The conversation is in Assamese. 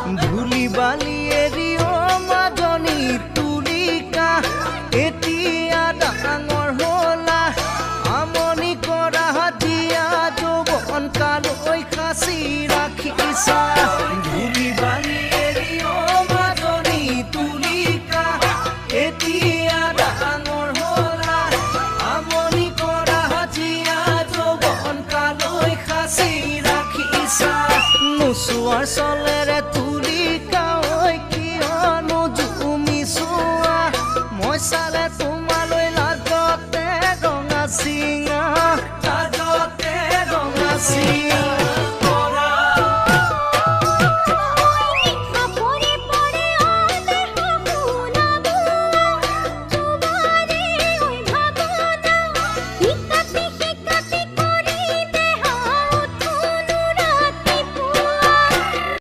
ধূলি বালি এৰিও মাজনী তুলিকা এতিয়া ডাঙৰ হলা আমনি কৰা জীয়া যৌৱন কালৈ সাঁচি ৰাখিছা ধূলি বালি এৰিও মাজনী তুলিকা এতিয়া ডাঙৰ হলা আমনি কৰা জীয়া যৌৱন কালৈ সাঁচি ৰাখিছা নোচোৱাৰ চলেৰে তুলিকা ঐ কিয়নো জুমি চোৱা মই চালে তোমালৈ লাজতে ৰঙা চিঙা